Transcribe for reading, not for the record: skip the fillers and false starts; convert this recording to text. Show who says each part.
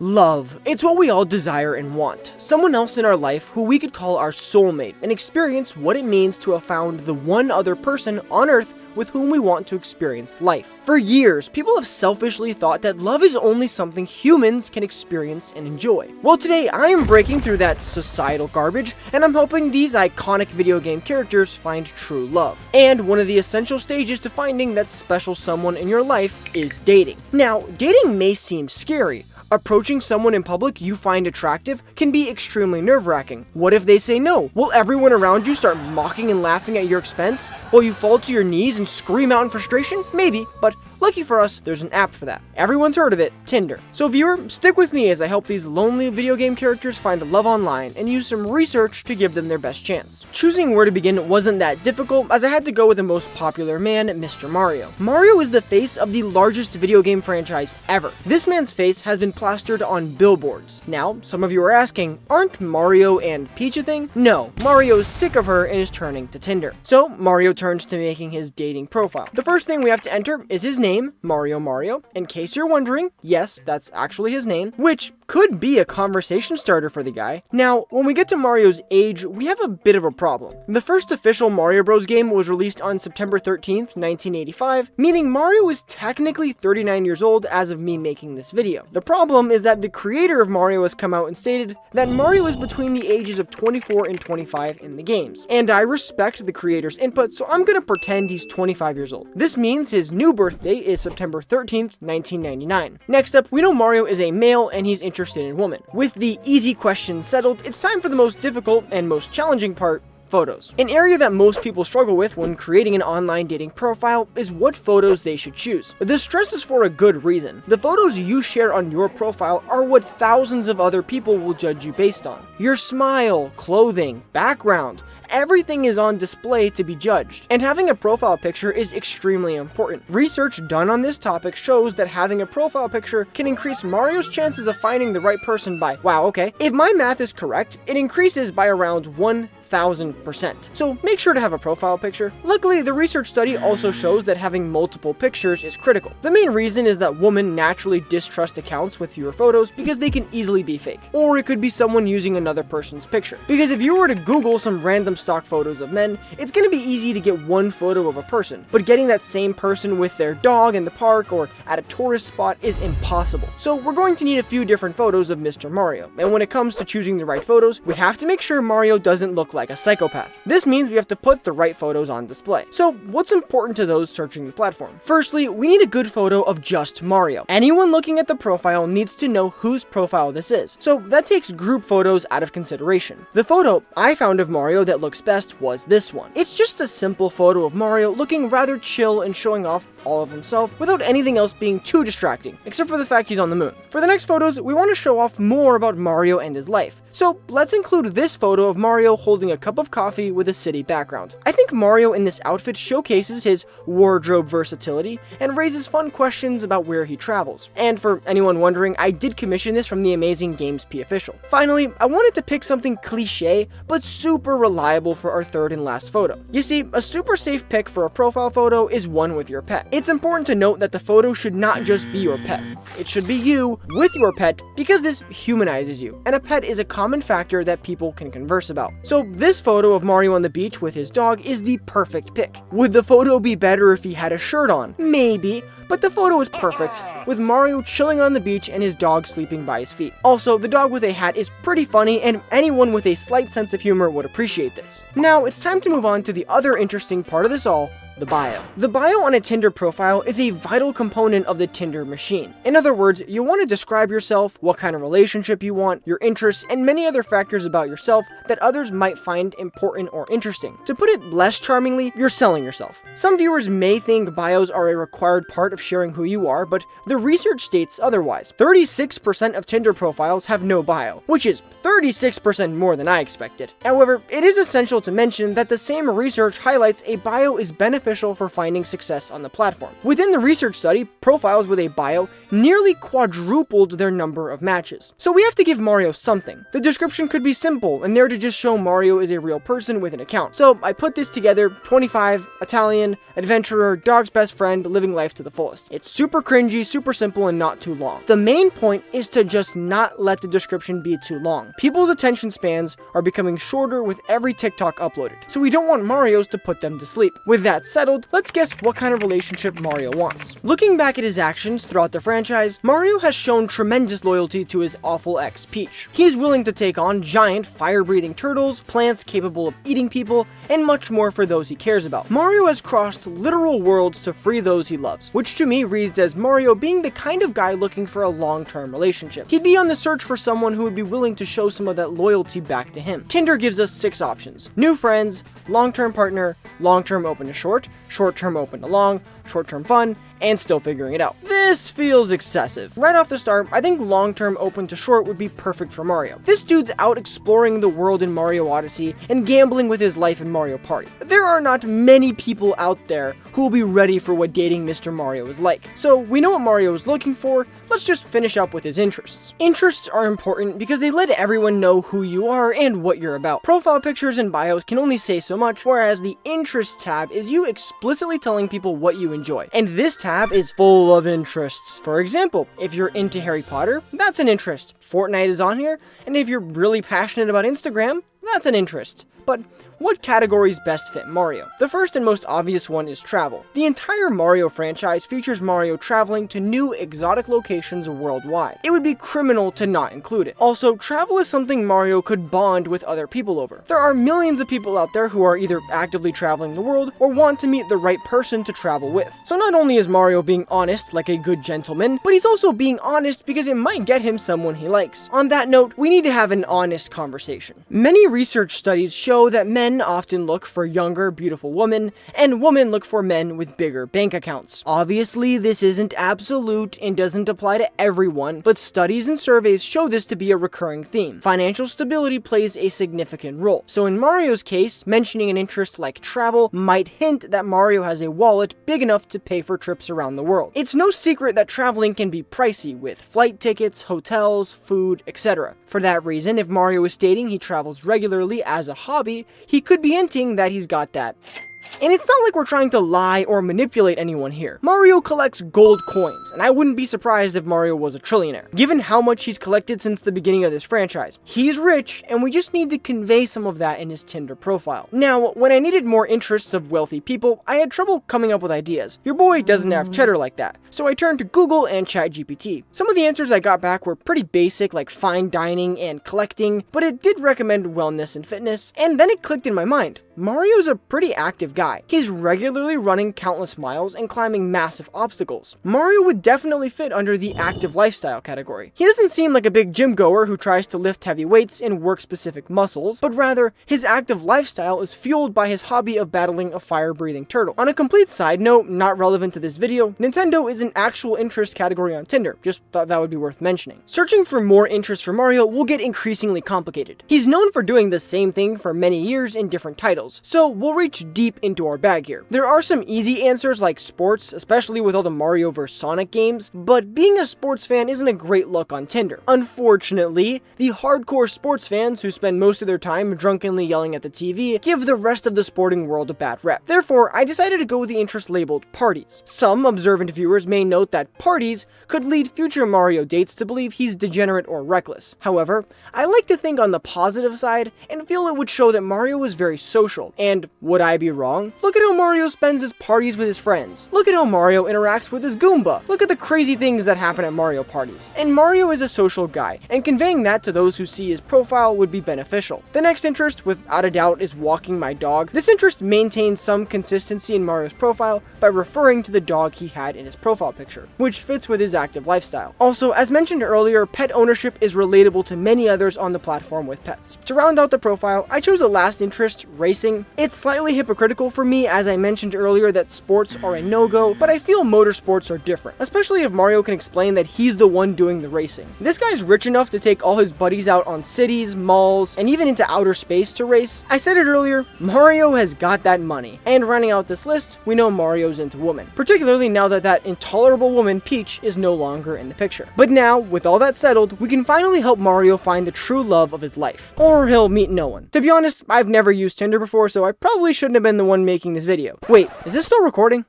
Speaker 1: Love. It's what we all desire and want. Someone else in our life who we could call our soulmate and experience what it means to have found the one other person on earth with whom we want to experience life. For years, people have selfishly thought that love is only something humans can experience and enjoy. Well, today I am breaking through that societal garbage, and I'm helping these iconic video game characters find true love. And one of the essential stages to finding that special someone in your life is dating. Now, dating may seem scary. Approaching someone in public you find attractive can be extremely nerve-wracking. What if they say no? Will everyone around you start mocking and laughing at your expense? Will you fall to your knees and scream out in frustration? Maybe, but lucky for us, there's an app for that. Everyone's heard of it, Tinder. So viewer, stick with me as I help these lonely video game characters find love online and use some research to give them their best chance. Choosing where to begin wasn't that difficult, as I had to go with the most popular man, Mr. Mario. Mario is the face of the largest video game franchise ever. This man's face has been plastered on billboards. Now, some of you are asking, aren't Mario and Peach a thing? No, Mario's sick of her and is turning to Tinder. So Mario turns to making his dating profile. The first thing we have to enter is his name, Mario. In case you're wondering, yes, that's actually his name, which could be a conversation starter for the guy. Now, when we get to Mario's age, we have a bit of a problem. The first official Mario Bros game was released on September 13th, 1985, meaning Mario is technically 39 years old as of me making this video. The problem is that the creator of Mario has come out and stated that Mario is between the ages of 24 and 25 in the games. And I respect the creator's input, so I'm gonna pretend he's 25 years old. This means his new birthday is September 13th, 1999. Next up, we know Mario is a male and he's interested in women. With the easy questions settled, it's time for the most difficult and most challenging part: photos. An area that most people struggle with when creating an online dating profile is what photos they should choose. The stress is for a good reason. The photos you share on your profile are what thousands of other people will judge you based on. Your smile, clothing, background, everything is on display to be judged. And having a profile picture is extremely important. Research done on this topic shows that having a profile picture can increase Mario's chances of finding the right person by, wow, okay, if my math is correct, it increases by around 1,000%. So make sure to have a profile picture. Luckily, the research study also shows that having multiple pictures is critical. The main reason is that women naturally distrust accounts with fewer photos because they can easily be fake. Or it could be someone using another person's picture. Because if you were to Google some random stock photos of men, it's going to be easy to get one photo of a person, but getting that same person with their dog in the park or at a tourist spot is impossible. So we're going to need a few different photos of Mr. Mario. And when it comes to choosing the right photos, we have to make sure Mario doesn't look like a psychopath. This means we have to put the right photos on display. So what's important to those searching the platform? Firstly, we need a good photo of just Mario. Anyone looking at the profile needs to know whose profile this is. So that takes group photos out of consideration. The photo I found of Mario that looks best was this one. It's just a simple photo of Mario looking rather chill and showing off all of himself without anything else being too distracting, except for the fact he's on the moon. For the next photos, we want to show off more about Mario and his life. So let's include this photo of Mario holding a cup of coffee with a city background. I think Mario in this outfit showcases his wardrobe versatility and raises fun questions about where he travels. And for anyone wondering, I did commission this from the amazing GamesPOfficial. Finally, I wanted to pick something cliche but super reliable for our third and last photo. You see, a super safe pick for a profile photo is one with your pet. It's important to note that the photo should not just be your pet. It should be you with your pet, because this humanizes you, and a pet is a common factor that people can converse about. So this photo of Mario on the beach with his dog is the perfect pick. Would the photo be better if he had a shirt on? Maybe, but the photo is perfect, with Mario chilling on the beach and his dog sleeping by his feet. Also, the dog with a hat is pretty funny, and anyone with a slight sense of humor would appreciate this. Now, it's time to move on to the other interesting part of this all: the bio. The bio on a Tinder profile is a vital component of the Tinder machine. In other words, you want to describe yourself, what kind of relationship you want, your interests, and many other factors about yourself that others might find important or interesting. To put it less charmingly, you're selling yourself. Some viewers may think bios are a required part of sharing who you are, but the research states otherwise. 36% of Tinder profiles have no bio, which is 36% more than I expected. However, it is essential to mention that the same research highlights a bio is beneficial beneficial for finding success on the platform. Within the research study, profiles with a bio nearly quadrupled their number of matches. So we have to give Mario something. The description could be simple and there to just show Mario is a real person with an account. So I put this together: 25, Italian, adventurer, dog's best friend, living life to the fullest. It's super cringy, super simple, and not too long. The main point is to just not let the description be too long. People's attention spans are becoming shorter with every TikTok uploaded, so we don't want Mario's to put them to sleep. With that settled, let's guess what kind of relationship Mario wants. Looking back at his actions throughout the franchise, Mario has shown tremendous loyalty to his awful ex Peach. He is willing to take on giant fire-breathing turtles, plants capable of eating people, and much more for those he cares about. Mario has crossed literal worlds to free those he loves, which to me reads as Mario being the kind of guy looking for a long-term relationship. He'd be on the search for someone who would be willing to show some of that loyalty back to him. Tinder gives us 6 options: new friends, long-term partner, long-term open to short, short-term open to long, short-term fun, and still figuring it out. This feels excessive. Right off the start, I think long-term open to short would be perfect for Mario. This dude's out exploring the world in Mario Odyssey and gambling with his life in Mario Party. There are not many people out there who will be ready for what dating Mr. Mario is like. So we know what Mario is looking for, let's just finish up with his interests. Interests are important because they let everyone know who you are and what you're about. Profile pictures and bios can only say so much, whereas the interests tab is you explicitly telling people what you enjoy. And this tab is full of interests. For example, if you're into Harry Potter, that's an interest. Fortnite is on here, and if you're really passionate about Instagram, that's an interest. But what categories best fit Mario? The first and most obvious one is travel. The entire Mario franchise features Mario traveling to new exotic locations worldwide. It would be criminal to not include it. Also, travel is something Mario could bond with other people over. There are millions of people out there who are either actively traveling the world or want to meet the right person to travel with. So not only is Mario being honest like a good gentleman, but he's also being honest because it might get him someone he likes. On that note, we need to have an honest conversation. Many research studies show that men often look for younger, beautiful women, and women look for men with bigger bank accounts. Obviously, this isn't absolute and doesn't apply to everyone, but studies and surveys show this to be a recurring theme. Financial stability plays a significant role. So in Mario's case, mentioning an interest like travel might hint that Mario has a wallet big enough to pay for trips around the world. It's no secret that traveling can be pricey with flight tickets, hotels, food, etc. For that reason, if Mario is stating he travels regularly as a hobby, he could be hinting that he's got that. And it's not like we're trying to lie or manipulate anyone here. Mario collects gold coins, and I wouldn't be surprised if Mario was a trillionaire, given how much he's collected since the beginning of this franchise. He's rich, and we just need to convey some of that in his Tinder profile. Now, when I needed more interests of wealthy people, I had trouble coming up with ideas. Your boy doesn't have cheddar like that, so I turned to Google and ChatGPT. Some of the answers I got back were pretty basic, like fine dining and collecting, but it did recommend wellness and fitness, and then it clicked in my mind. Mario's a pretty active guy. He's regularly running countless miles and climbing massive obstacles. Mario would definitely fit under the active lifestyle category. He doesn't seem like a big gym goer who tries to lift heavy weights and work specific muscles, but rather, his active lifestyle is fueled by his hobby of battling a fire-breathing turtle. On a complete side note, not relevant to this video, Nintendo is an actual interest category on Tinder. Just thought that would be worth mentioning. Searching for more interests for Mario will get increasingly complicated. He's known for doing the same thing for many years in different titles, so we'll reach deep into our bag here. There are some easy answers like sports, especially with all the Mario vs Sonic games, but being a sports fan isn't a great look on Tinder. Unfortunately, the hardcore sports fans who spend most of their time drunkenly yelling at the TV give the rest of the sporting world a bad rep. Therefore, I decided to go with the interest labeled parties. Some observant viewers may note that parties could lead future Mario dates to believe he's degenerate or reckless. However, I like to think on the positive side and feel it would show that Mario is very social. And would I be wrong? Look at how Mario spends his parties with his friends. Look at how Mario interacts with his Goomba. Look at the crazy things that happen at Mario parties. And Mario is a social guy, and conveying that to those who see his profile would be beneficial. The next interest, without a doubt, is walking my dog. This interest maintains some consistency in Mario's profile by referring to the dog he had in his profile picture, which fits with his active lifestyle. Also, as mentioned earlier, pet ownership is relatable to many others on the platform with pets. To round out the profile, I chose a last interest, racing, racing. It's slightly hypocritical for me, as I mentioned earlier that sports are a no-go, but I feel motorsports are different, especially if Mario can explain that he's the one doing the racing. This guy's rich enough to take all his buddies out on cities, malls, and even into outer space to race. I said it earlier, Mario has got that money. And rounding out this list, we know Mario's into women, particularly now that that intolerable woman, Peach, is no longer in the picture. But now, with all that settled, we can finally help Mario find the true love of his life. Or he'll meet no one. To be honest, I've never used Tinder before, so I probably shouldn't have been the one making this video. Wait, is this still recording?